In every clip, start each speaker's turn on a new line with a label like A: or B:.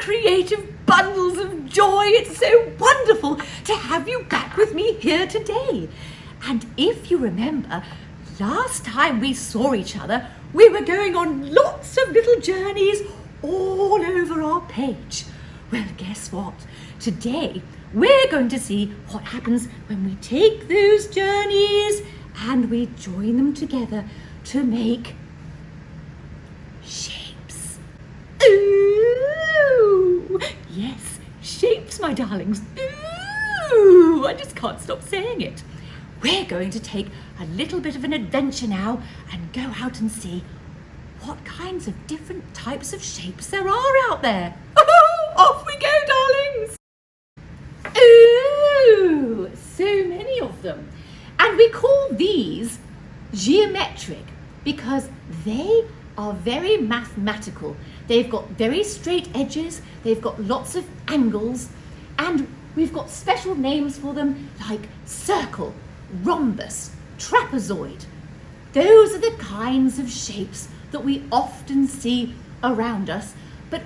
A: creative bundles of joy. It's so wonderful to have you back with me here today. And if you remember, last time we saw each other, we were going on lots of little journeys all over our page. Well, guess what? Today, we're going to see what happens when we take those journeys and we join them together to make shapes. Ooh! Yes, shapes, my darlings. Ooh! I just can't stop saying it. We're going to take a little bit of an adventure now and go out and see what kinds of different types of shapes there are out there. Off we go, darlings! Ooh, so many of them. And we call these geometric because they are very mathematical. They've got very straight edges, they've got lots of angles, and we've got special names for them like circle, rhombus, trapezoid. Those are the kinds of shapes that we often see around us. But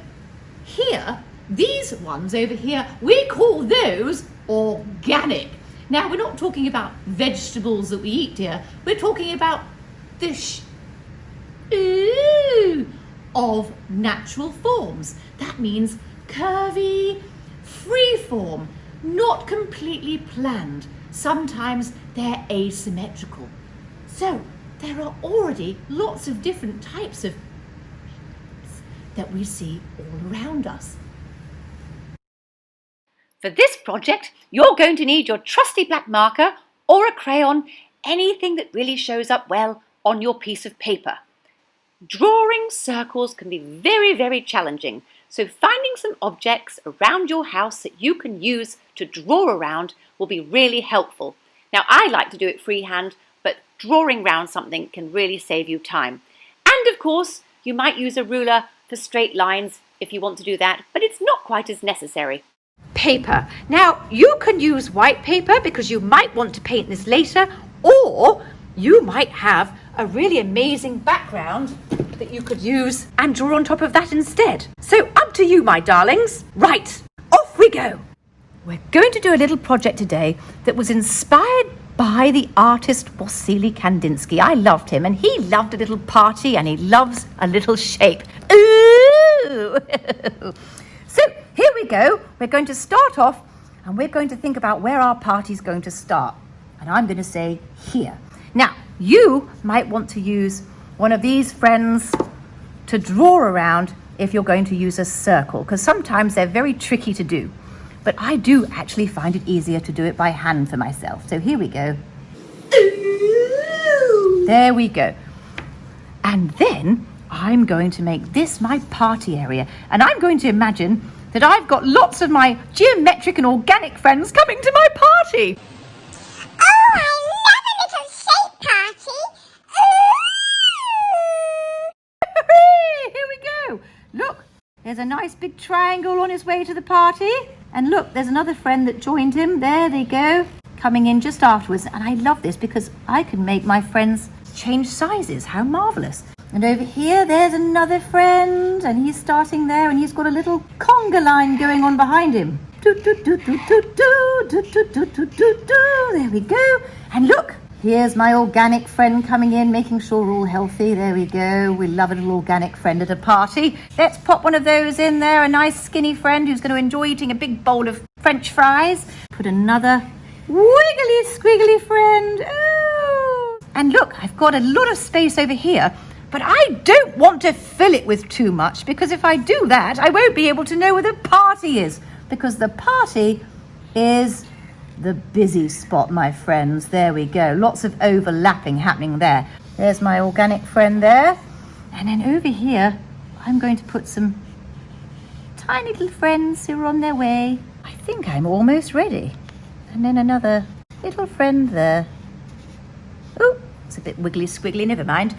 A: here, these ones over here, we call those organic. Now, we're not talking about vegetables that we eat here. We're talking about the of natural forms. That means curvy, free form, not completely planned. Sometimes they're asymmetrical. So there are already lots of different types of shapes that we see all around us. For this project, you're going to need your trusty black marker or a crayon, anything that really shows up well on your piece of paper. Drawing circles can be very, very challenging, so finding some objects around your house that you can use to draw around will be really helpful. Now, I like to do it freehand, but drawing around something can really save you time. And of course, you might use a ruler for straight lines if you want to do that, but it's not quite as necessary. Paper. Now, you can use white paper because you might want to paint this later, or you might have a really amazing background that you could use and draw on top of that instead. So up to you, my darlings. Right, off we go. We're going to do a little project today that was inspired by the artist Wassily Kandinsky. I loved him, and he loved a little party, and he loves a little shape. Ooh! So here we go. We're going to start off, and we're going to think about where our party's going to start. And I'm going to say here. Now, you might want to use one of these friends to draw around if you're going to use a circle, because sometimes they're very tricky to do. But I do actually find it easier to do it by hand for myself. So here we go. Ooh. There we go. And then I'm going to make this my party area. And I'm going to imagine that I've got lots of my geometric and organic friends coming to my party.
B: Oh, I love a little shape party.
A: Ooh. Here we go. Look, there's a nice big triangle on his way to the party. And look, there's another friend that joined him. There they go, coming in just afterwards. And I love this because I can make my friends change sizes. How marvellous. And over here, there's another friend. And he's starting there, and he's got a little conga line going on behind him. Do, do, do, do, do, do, do, do, do, do, do, do. There we go. And look, here's my organic friend coming in, making sure we're all healthy. There we go. We love a little organic friend at a party. Let's pop one of those in there, a nice skinny friend who's going to enjoy eating a big bowl of French fries. Put another wiggly squiggly friend. Ooh. And look, I've got a lot of space over here, but I don't want to fill it with too much, because if I do that, I won't be able to know where the party is, because the party is the busy spot, my friends. There we go. Lots of overlapping happening there. There's my organic friend there. And then over here, I'm going to put some tiny little friends who are on their way. I think I'm almost ready. And then another little friend there. Oh, it's a bit wiggly squiggly, never mind.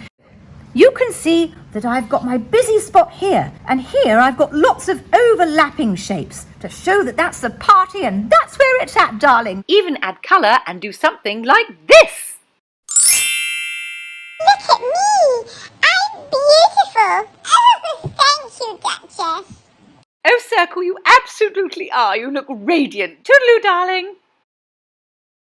A: You can see that I've got my busy spot here, and here I've got lots of overlapping shapes to show that that's the party and that's where it's at, darling. Even add colour and do something like this.
B: Look at me. I'm beautiful. Oh, thank you, Duchess.
A: Oh, Circle, you absolutely are. You look radiant. Toodaloo, darling.